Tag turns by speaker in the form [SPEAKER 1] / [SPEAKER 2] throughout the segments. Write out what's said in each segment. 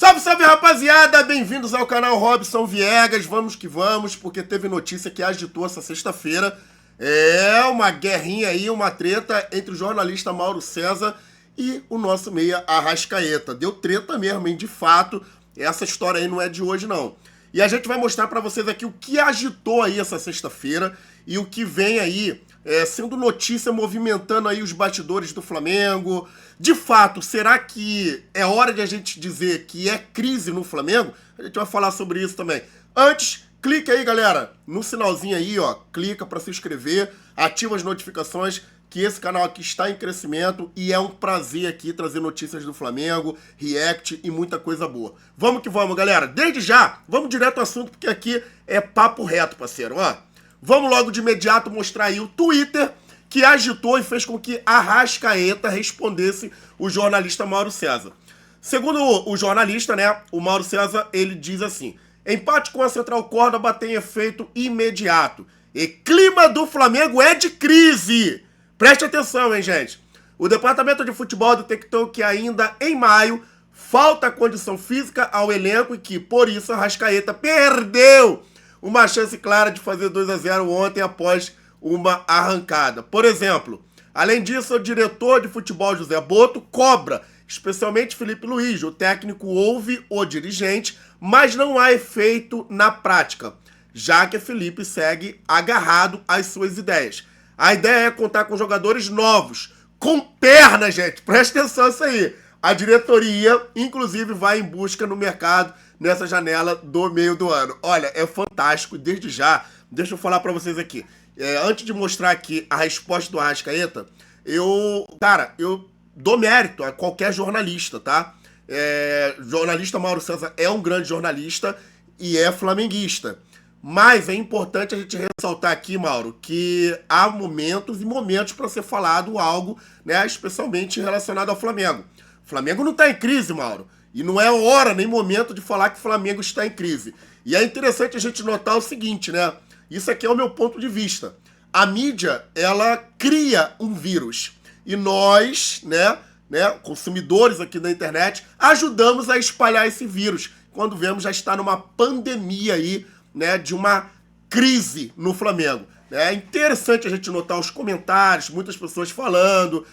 [SPEAKER 1] Salve, salve, rapaziada! Bem-vindos ao canal Robson Viegas. Vamos que vamos, porque teve notícia que agitou essa sexta-feira. É uma guerrinha aí, uma treta entre o jornalista Mauro César e o nosso meia Arrascaeta. Deu treta mesmo, hein? De fato, essa história aí não é de hoje, não. E a gente vai mostrar pra vocês aqui o que agitou aí essa sexta-feira e o que vem aí sendo notícia, movimentando aí os bastidores do Flamengo. De fato, será que é hora de a gente dizer que é crise no Flamengo? A gente vai falar sobre isso também. Antes, clique aí, galera, no sinalzinho aí, ó. Clica para se inscrever, ativa as notificações, que esse canal aqui está em crescimento e é um prazer aqui trazer notícias do Flamengo, react e muita coisa boa. Vamos que vamos, galera. Desde já, vamos direto ao assunto, porque aqui é papo reto, parceiro, ó. Vamos logo de imediato mostrar aí o Twitter que agitou e fez com que Arrascaeta respondesse o jornalista Mauro César. Segundo o jornalista, né, o Mauro César, ele diz assim: empate com a Central Córdoba tem efeito imediato. E clima do Flamengo é de crise. Preste atenção, hein, gente. O departamento de futebol detectou que ainda em maio falta condição física ao elenco e que, por isso, Arrascaeta perdeu uma chance clara de fazer 2-0 ontem após uma arrancada. Por exemplo, além disso, o diretor de futebol José Boto cobra, especialmente Felipe Luiz. O técnico ouve o dirigente, mas não há efeito na prática, já que Felipe segue agarrado às suas ideias. A ideia é contar com jogadores novos, com perna, gente. Presta atenção nisso aí. A diretoria, inclusive, vai em busca no mercado nessa janela do meio do ano. Olha, é fantástico. Desde já, deixa eu falar pra vocês aqui. Antes de mostrar aqui a resposta do Arrascaeta, eu dou mérito a qualquer jornalista, tá? Jornalista Mauro César é um grande jornalista e é flamenguista. Mas é importante a gente ressaltar aqui, Mauro, que há momentos e momentos para ser falado algo, né, especialmente relacionado ao Flamengo. O Flamengo não está em crise, Mauro. E não é hora nem momento de falar que o Flamengo está em crise. E é interessante a gente notar o seguinte, né? Isso aqui é o meu ponto de vista. A mídia, ela cria um vírus. E nós, né, consumidores aqui da internet, ajudamos a espalhar esse vírus. Quando vemos, já está numa pandemia aí, né, de uma crise no Flamengo. É interessante a gente notar os comentários, muitas pessoas falando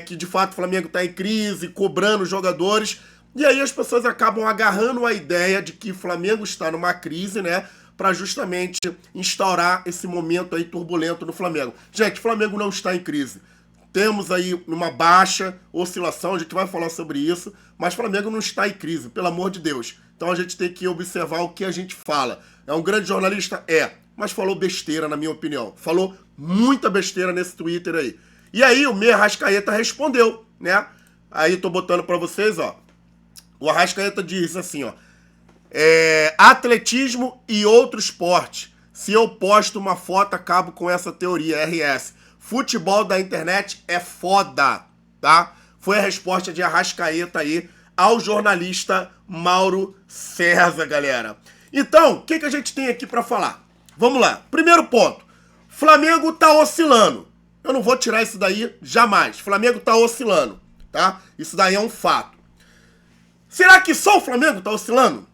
[SPEAKER 1] que de fato o Flamengo está em crise, cobrando os jogadores, e aí as pessoas acabam agarrando a ideia de que o Flamengo está numa crise, né, para justamente instaurar esse momento aí turbulento no Flamengo. Gente, o Flamengo não está em crise. Temos aí uma baixa oscilação, a gente vai falar sobre isso, mas o Flamengo não está em crise, pelo amor de Deus. Então a gente tem que observar o que a gente fala. É um grande jornalista? Mas falou besteira, na minha opinião. Falou muita besteira nesse Twitter aí. E aí o meia Arrascaeta respondeu, né? Aí tô botando pra vocês, ó. O Arrascaeta diz assim, ó: atletismo e outro esporte. Se eu posto uma foto, acabo com essa teoria, RS. Futebol da internet é foda, tá? Foi a resposta de Arrascaeta aí ao jornalista Mauro César, galera. Então, o que a gente tem aqui pra falar? Vamos lá. Primeiro ponto. Flamengo tá oscilando. Eu não vou tirar isso daí jamais. Flamengo tá oscilando, tá? Isso daí é um fato. Será que só o Flamengo tá oscilando?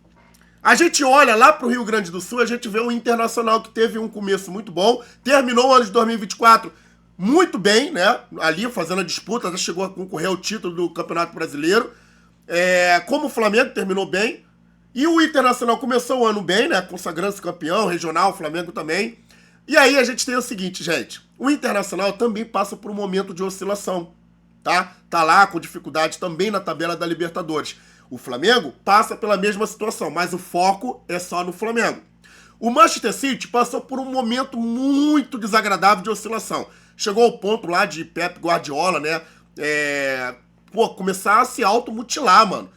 [SPEAKER 1] A gente olha lá pro Rio Grande do Sul, a gente vê o Internacional que teve um começo muito bom, terminou o ano de 2024 muito bem, né? Ali fazendo a disputa, até chegou a concorrer ao título do Campeonato Brasileiro. Como o Flamengo terminou bem. E o Internacional começou o ano bem, né? Consagrando-se campeão, regional, o Flamengo também. E aí a gente tem o seguinte, gente. O Internacional também passa por um momento de oscilação, tá? Tá lá com dificuldade também na tabela da Libertadores. O Flamengo passa pela mesma situação, mas o foco é só no Flamengo. O Manchester City passou por um momento muito desagradável de oscilação. Chegou ao ponto lá de Pep Guardiola, né? Começar a se automutilar, mano.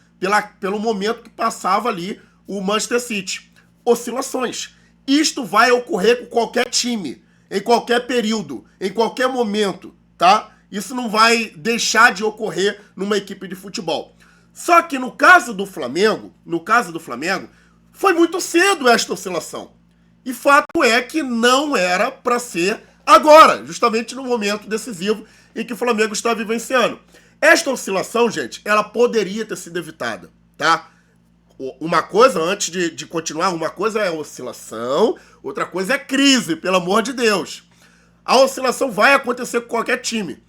[SPEAKER 1] Pelo momento que passava ali o Manchester City. Oscilações. Isto vai ocorrer com qualquer time, em qualquer período, em qualquer momento, tá? Isso não vai deixar de ocorrer numa equipe de futebol. Só que no caso do Flamengo, foi muito cedo esta oscilação. E fato é que não era para ser agora, justamente no momento decisivo em que o Flamengo está vivenciando. Esta oscilação, gente, ela poderia ter sido evitada, tá? uma coisa, antes de continuar, uma coisa é oscilação, outra coisa é crise, pelo amor de Deus. A oscilação vai acontecer com qualquer time.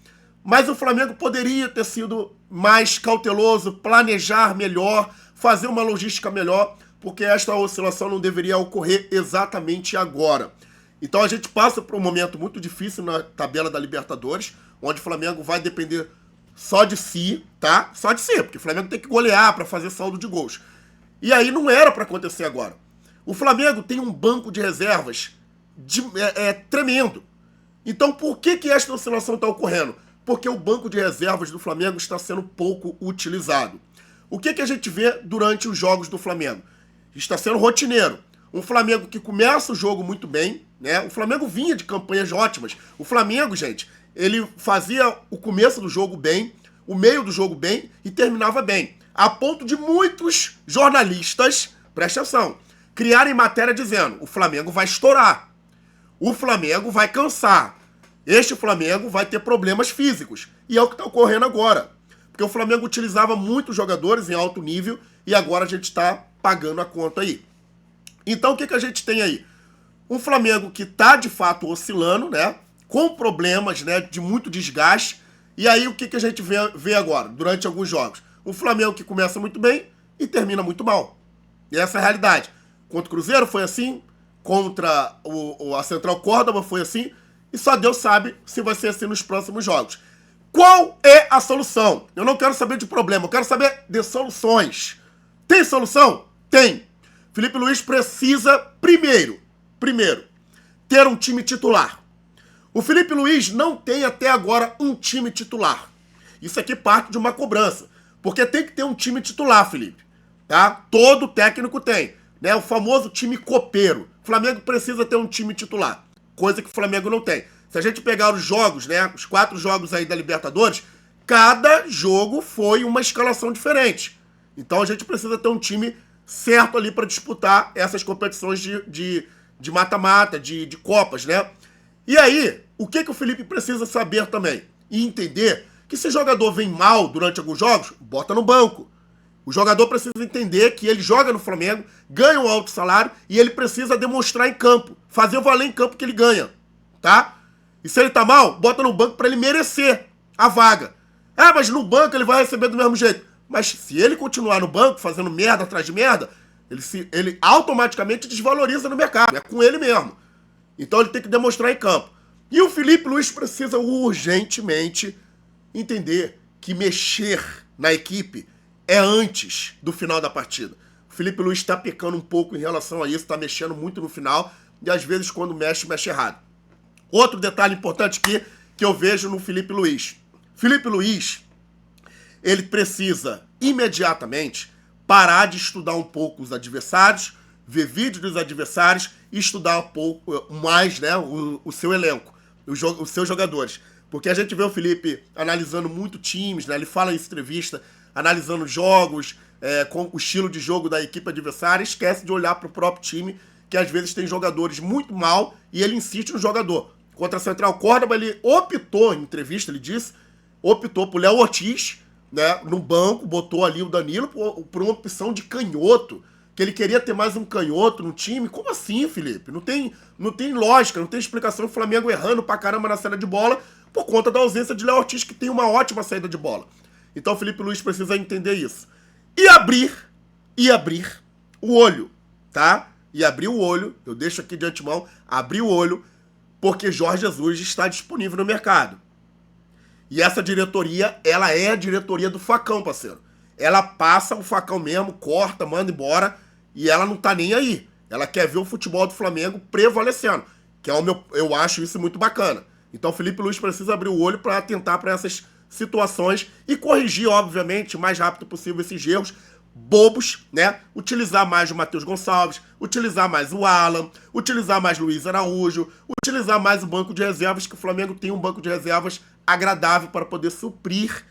[SPEAKER 1] Mas o Flamengo poderia ter sido mais cauteloso, planejar melhor, fazer uma logística melhor, porque esta oscilação não deveria ocorrer exatamente agora. Então a gente passa por um momento muito difícil na tabela da Libertadores, onde o Flamengo vai depender só de si, tá? Só de si, porque o Flamengo tem que golear para fazer saldo de gols. E aí não era para acontecer agora. O Flamengo tem um banco de reservas tremendo. Então por que esta oscilação está ocorrendo? Porque o banco de reservas do Flamengo está sendo pouco utilizado. O que a gente vê durante os jogos do Flamengo? Está sendo rotineiro. Um Flamengo que começa o jogo muito bem, né? O Flamengo vinha de campanhas ótimas. O Flamengo, gente, ele fazia o começo do jogo bem, o meio do jogo bem e terminava bem. A ponto de muitos jornalistas, presta atenção, criarem matéria dizendo: o Flamengo vai estourar, o Flamengo vai cansar, este Flamengo vai ter problemas físicos. E é o que está ocorrendo agora. Porque o Flamengo utilizava muitos jogadores em alto nível e agora a gente está pagando a conta aí. Então o que a gente tem aí? Um Flamengo que está de fato oscilando, né? Com problemas, né, de muito desgaste. E aí o que a gente vê agora, durante alguns jogos? Um Flamengo que começa muito bem e termina muito mal. E essa é a realidade. Contra o Cruzeiro foi assim, contra a Central Córdoba foi assim, e só Deus sabe se vai ser assim nos próximos jogos. Qual é a solução? Eu não quero saber de problema, eu quero saber de soluções. Tem solução? Tem. Felipe Luiz precisa, primeiro, ter um time titular. O Felipe Luiz não tem até agora um time titular. Isso aqui parte de uma cobrança. Porque tem que ter um time titular, Felipe. Tá? Todo técnico tem. Né? O famoso time copeiro. O Flamengo precisa ter um time titular. Coisa que o Flamengo não tem. Se a gente pegar os jogos, né? Os 4 jogos aí da Libertadores, cada jogo foi uma escalação diferente. Então a gente precisa ter um time certo ali para disputar essas competições de mata-mata, de Copas, né? E aí, o que o Felipe precisa saber também? E entender que se o jogador vem mal durante alguns jogos, bota no banco. O jogador precisa entender que ele joga no Flamengo, ganha um alto salário e ele precisa demonstrar em campo, fazer valer em campo que ele ganha, tá? E se ele tá mal, bota no banco para ele merecer a vaga. Ah, mas no banco ele vai receber do mesmo jeito. Mas se ele continuar no banco fazendo merda atrás de merda, ele automaticamente desvaloriza no mercado. É com ele mesmo. Então ele tem que demonstrar em campo. E o Felipe Luiz precisa urgentemente entender que mexer na equipe é antes do final da partida. O Felipe Luiz está pecando um pouco em relação a isso, está mexendo muito no final e às vezes quando mexe errado. Outro detalhe importante aqui que eu vejo no Felipe Luiz. Felipe Luiz, ele precisa imediatamente parar de estudar um pouco os adversários, ver vídeos dos adversários e estudar um pouco mais, né, o seu elenco, os seus jogadores. Porque a gente vê o Felipe analisando muito times, né, ele fala em entrevista, analisando jogos, com o estilo de jogo da equipe adversária, esquece de olhar para o próprio time, que às vezes tem jogadores muito mal e ele insiste no jogador. Contra a Central Córdoba, ele optou, em entrevista, ele disse, optou por Léo Ortiz, né, no banco, botou ali o Danilo por uma opção de canhoto, que ele queria ter mais um canhoto no time. Como assim, Felipe? Não tem lógica, não tem explicação. O Flamengo errando pra caramba na saída de bola por conta da ausência de Léo Ortiz, que tem uma ótima saída de bola. Então o Felipe Luiz precisa entender isso. E abrir o olho, tá? E abrir o olho, eu deixo aqui de antemão, abrir o olho, porque Jorge Jesus está disponível no mercado. E essa diretoria, ela é a diretoria do facão, parceiro. Ela passa o facão mesmo, corta, manda embora, e ela não tá nem aí. Ela quer ver o futebol do Flamengo prevalecendo, que é eu acho isso muito bacana. Então o Felipe Luiz precisa abrir o olho para atentar para essas situações e corrigir, obviamente, o mais rápido possível esses erros bobos, né? Utilizar mais o Matheus Gonçalves, utilizar mais o Alan, utilizar mais Luiz Araújo, utilizar mais o banco de reservas, que o Flamengo tem um banco de reservas agradável para poder suprir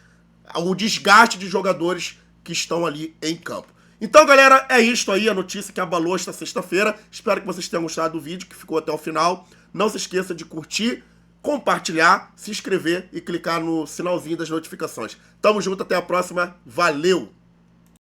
[SPEAKER 1] o desgaste de jogadores que estão ali em campo. Então, galera, é isto aí, a notícia que abalou esta sexta-feira. Espero que vocês tenham gostado do vídeo, que ficou até o final. Não se esqueça de curtir, compartilhar, se inscrever e clicar no sinalzinho das notificações. Tamo junto, até a próxima. Valeu!